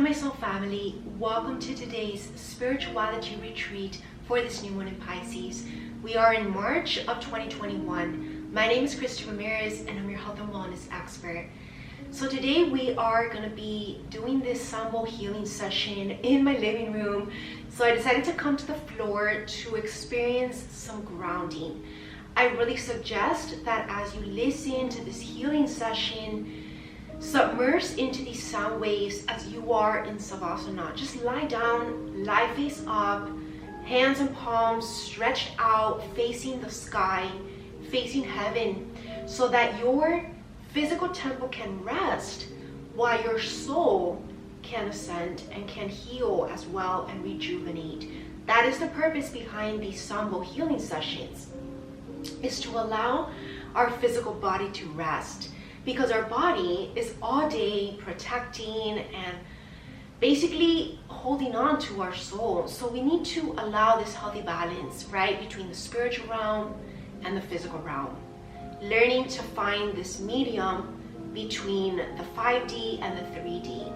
Hello my soul family, welcome to today's spirituality retreat for this new moon in Pisces. We are in March of 2021. My name is Christie Ramirez and I'm your health and wellness expert. So today we are going to be doing this sambal healing session in my living room. So I decided to come to the floor to experience some grounding. I really suggest that as you listen to this healing session, submerge into these sound waves as you are in Savasana. Just lie down, lie face up, hands and palms stretched out, facing the sky, facing heaven, so that your physical temple can rest while your soul can ascend and can heal as well and rejuvenate. That is the purpose behind these sambal healing sessions, is to allow our physical body to rest. Because our body is all day protecting and basically holding on to our soul. So we need to allow this healthy balance, right, between the spiritual realm and the physical realm. Learning to find this medium between the 5D and the 3D.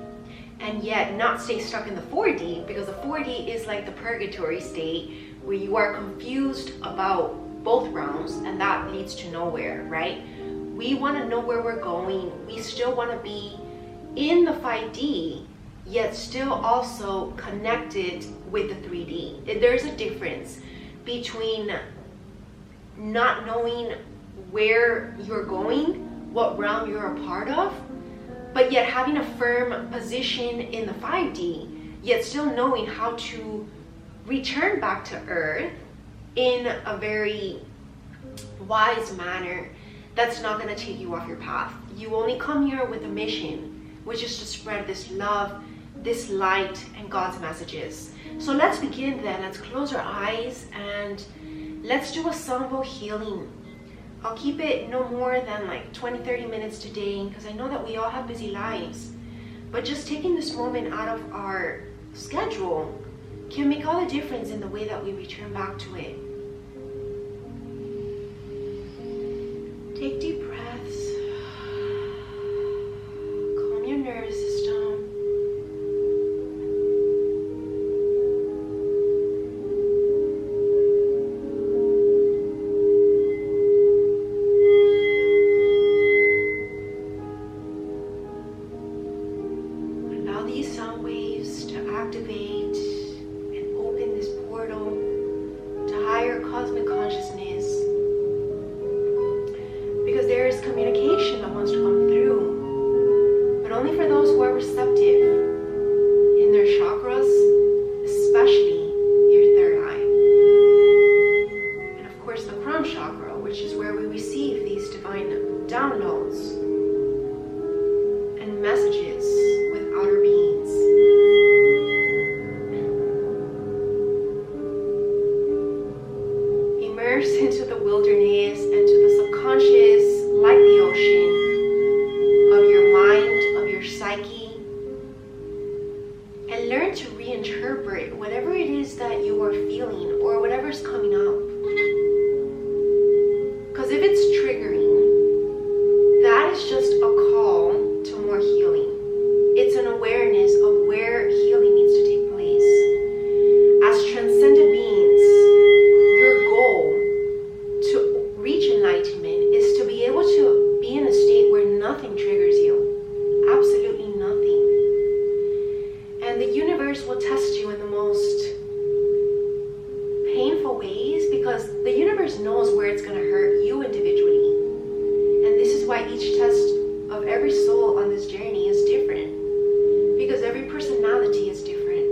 And yet not stay stuck in the 4D, because the 4D is like the purgatory state where you are confused about both realms and that leads to nowhere, right? We want to know where we're going. We still want to be in the 5D, yet still also connected with the 3D. There's a difference between not knowing where you're going, what realm you're a part of, but yet having a firm position in the 5D, yet still knowing how to return back to Earth in a very wise manner. That's not going to take you off your path. You only come here with a mission, which is to spread this love, this light, and God's messages. So let's begin then. Let's close our eyes and let's do a sambal healing. I'll keep it no more than like 20-30 minutes today, because I know that we all have busy lives. But just taking this moment out of our schedule can make all the difference in the way that we return back to it. Take deep breaths. Calm your nervous system. Allow these sound waves to activate and open this portal to higher cosmic consciousness. Because there is communication that wants to come through, but only for those who are receptive in their chakras, especially your third eye. And of course the crown chakra, which is where we receive these divine downloads and messages with outer beings. Immerse into the wilderness and to the subconscious, like the ocean, of your mind, of your psyche, and learn to reinterpret whatever it is that you are feeling or whatever's coming up. Because if it's triggering, that is just a call to more healing. It's an awareness of where healing needs to take place. As transcendent beings, your goal to reach enlightenment is to be able to be in a state where nothing triggers you. Absolutely nothing. And the universe will test you in the most painful ways, because the universe knows where it's going to hurt you individually. And this is why each test of every soul on this journey is different, because every personality is different.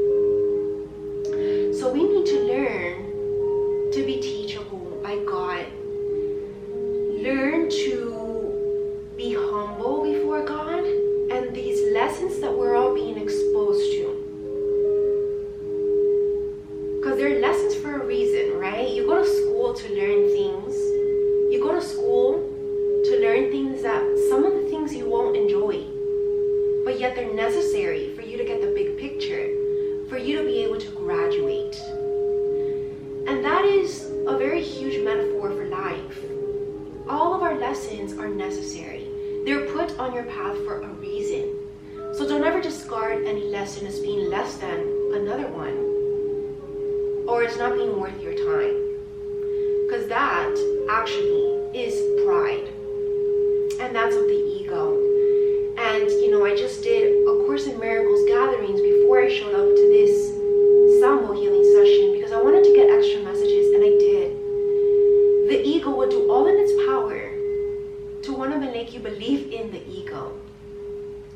So we need to learn to be teachable by God. Learn to be humble before God and these lessons that we're all being exposed to. Because they're lessons for a reason, right? You go to school to learn things. You go to school to learn things that some of the things you won't enjoy, but yet they're necessary for you to get the big picture, for you to be able to graduate. And that is a very huge metaphor for life. All of our lessons are necessary. They're put on your path for a reason. So don't ever discard any lesson as being less than another one, or as not being worth your time, because that actually is pride, and that's of the ego. And I just did a Course in Miracles gatherings before I showed up to this sound bowl healing session, because I wanted to get extra messages, and I did. The ego will do all in its power to want to make you believe in the ego,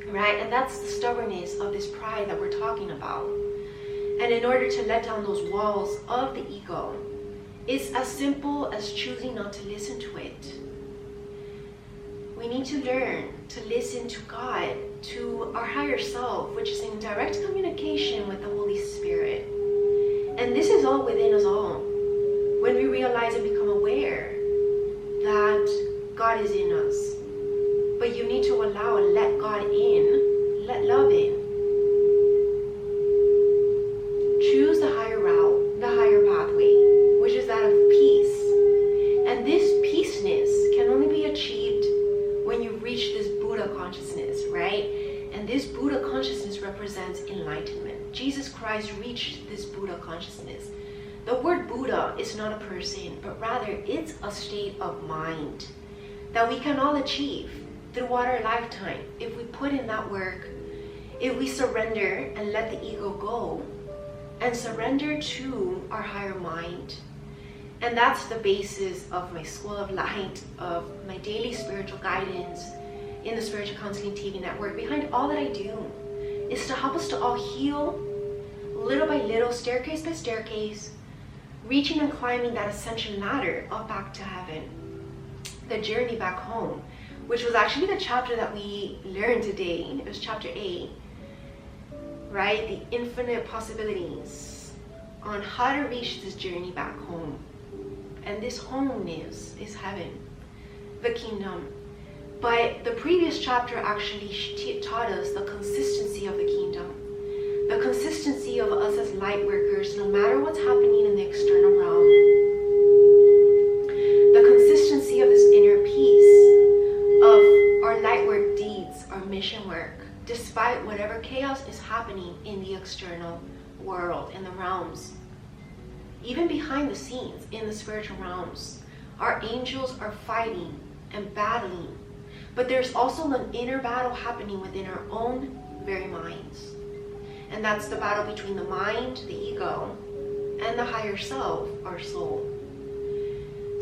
right? And that's the stubbornness of this pride that we're talking about. And in order to let down those walls of the ego, it's as simple as choosing not to listen to it. We need to learn to listen to God, to our higher self, which is in direct communication with the Holy Spirit. And this is all within us all. When we realize and become aware that God is in us. But you need to allow and let God in, let love in. Choose the higher route, the higher pathway, which is that of peace. And this peaceness can only be achieved when you reach this Buddha consciousness, right? And this Buddha consciousness represents enlightenment. Jesus Christ reached this Buddha consciousness. The word Buddha is not a person, but rather it's a state of mind that we can all achieve throughout our lifetime if we put in that work, if we surrender and let the ego go and surrender to our higher mind. And that's the basis of my School of Light, of my daily spiritual guidance in the Spiritual Counseling TV network. Behind all that I do is to help us to all heal little by little, staircase by staircase, reaching and climbing that ascension ladder up back to heaven, the journey back home, which was actually the chapter that we learned today. It was chapter 8, right? The infinite possibilities on how to reach this journey back home. And this home is heaven, the kingdom. But the previous chapter actually taught us the consistency of the kingdom, the consistency of us as light workers, no matter what's happening in the external realm, the consistency of this inner peace of our light work deeds, our mission work, despite whatever chaos is happening in the external world, in the realms. Even behind the scenes in the spiritual realms, our angels are fighting and battling, but there's also an inner battle happening within our own very minds. And that's the battle between the mind, the ego, and the higher self, our soul.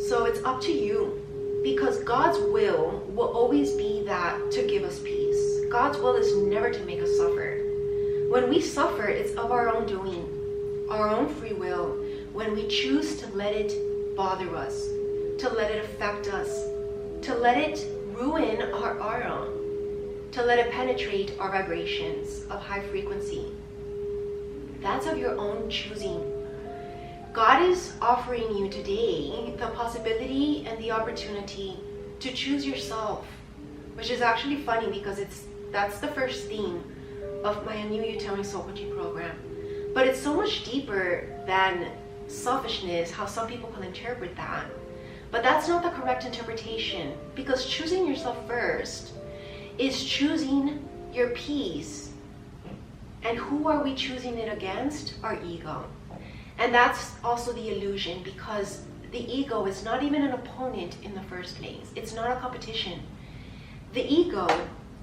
So it's up to you, because God's will always be that to give us peace. God's will is never to make us suffer. When we suffer, it's of our own doing, our own free will, when we choose to let it bother us, to let it affect us, to let it ruin our aura, to let it penetrate our vibrations of high frequency. That's of your own choosing. God is offering you today the possibility and the opportunity to choose yourself, which is actually funny because that's the first theme of my New You Tell Me Soul Coaching program. But it's so much deeper than selfishness, how some people can interpret that. But that's not the correct interpretation, because choosing yourself first is choosing your peace. And who are we choosing it against? Our ego. And that's also the illusion, because the ego is not even an opponent in the first place. It's not a competition. The ego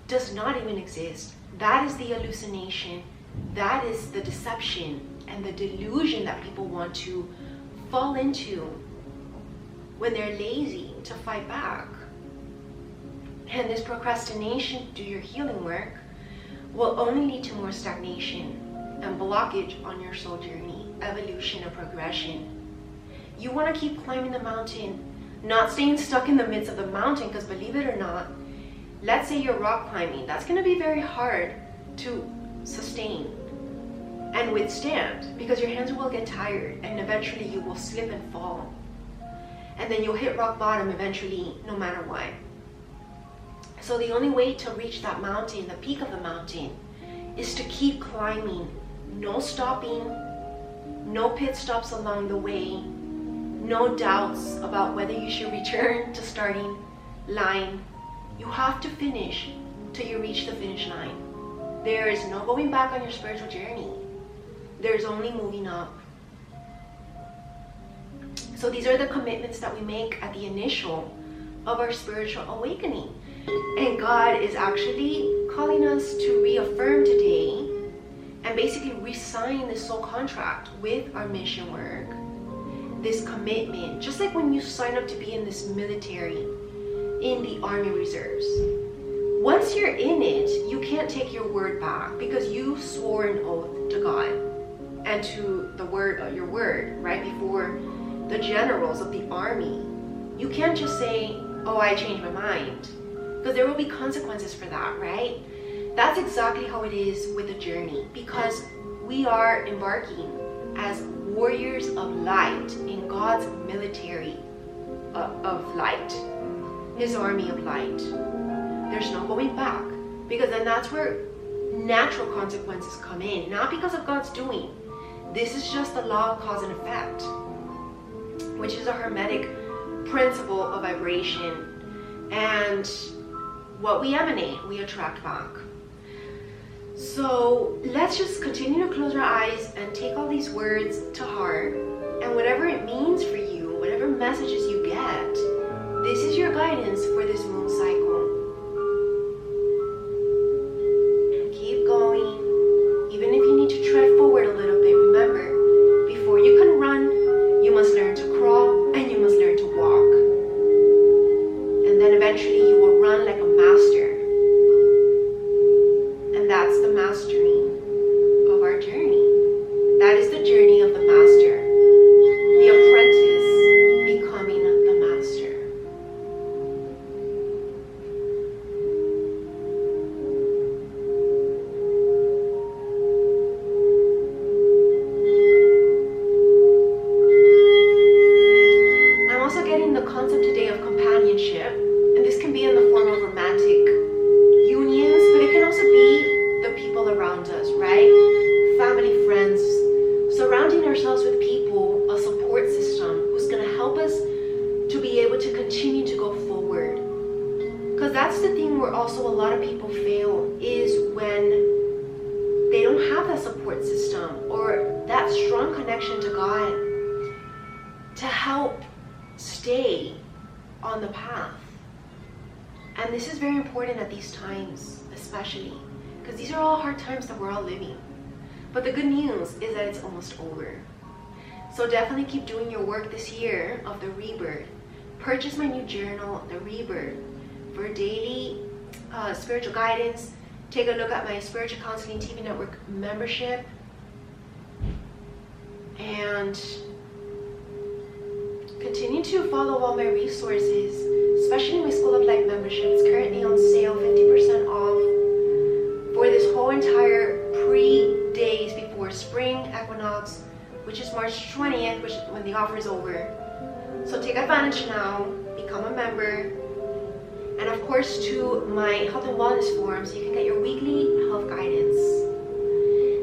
does not even exist. That is the hallucination. That is the deception and the delusion that people want to fall into when they're lazy to fight back. And this procrastination to do your healing work will only lead to more stagnation and blockage on your soul journey, evolution and progression. You want to keep climbing the mountain, not staying stuck in the midst of the mountain, because believe it or not, let's say you're rock climbing, that's going to be very hard to sustain and withstand, because your hands will get tired and eventually you will slip and fall. And then you'll hit rock bottom eventually, no matter what. So the only way to reach that mountain, the peak of the mountain, is to keep climbing. No stopping, no pit stops along the way, no doubts about whether you should return to starting line. You have to finish till you reach the finish line. There is no going back on your spiritual journey. There's only moving up. So these are the commitments that we make at the initial of our spiritual awakening. And God is actually calling us to reaffirm today and basically re-sign this soul contract with our mission work. This commitment, just like when you sign up to be in this military, in the Army Reserves. Once you're in it, you can't take your word back because you swore an oath to God and to the word, your word, right before the generals of the army. You can't just say, oh, I changed my mind, because there will be consequences for that, right? That's exactly how it is with the journey, because we are embarking as warriors of light in God's military of light, His army of light. There's no going back, because then that's where natural consequences come in, not because of God's doing. This is just the law of cause and effect, which is a hermetic principle of vibration, and what we emanate, we attract back. So let's just continue to close our eyes and take all these words to heart, and whatever it means for you, whatever messages you get, this is your guidance for this moon cycle. Keep going. Even if you need to tread forward a little bit, remember, before you can run, you must learn to crawl and you must learn to walk. And then eventually you will run like a master. And that's the mastery of our journey. That is the journey of the master. The apprentice becoming the master. I'm also getting the concept today of companionship, and this can be in the form of romantic unions, but it can also be the people around us, right? Family, friends, surrounding ourselves with people, a support system who's going to help us to be able to continue to go forward. Because that's the thing where also a lot of people fail, is when they don't have that support system or that strong connection to God to help stay on the path. And this is very important at these times, especially because these are all hard times that we're all living. But the good news is that it's almost over. So definitely keep doing your work this year of the rebirth. Purchase my new journal, The Rebirth, for daily spiritual guidance. Take a look at my Spiritual Counseling TV Network membership. And continue to follow all my resources, especially my School of Life membership. It's currently on sale, 50% off for this whole entire pre-days before spring equinox, which is March 20th, when the offer is over. So take advantage now, become a member, and of course to my health and wellness forums, you can get your weekly health guidance.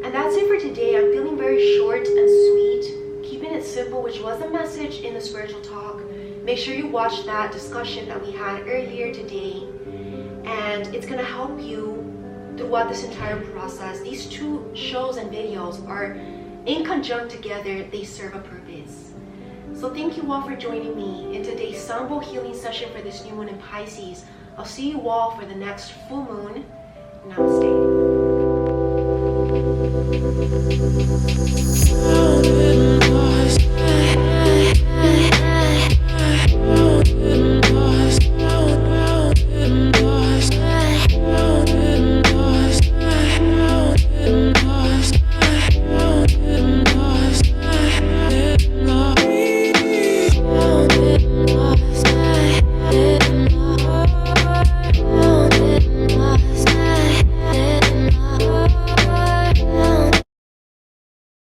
And that's it for today. I'm feeling very short and sweet, keeping it simple, which was the message in the spiritual talk. Make sure you watch that discussion that we had earlier today, and it's going to help you throughout this entire process. These two shows and videos are in conjunct together. They serve a purpose. So thank you all for joining me in today's Sun Bowl healing session for this new moon in Pisces. I'll see you all for the next full moon. Namaste.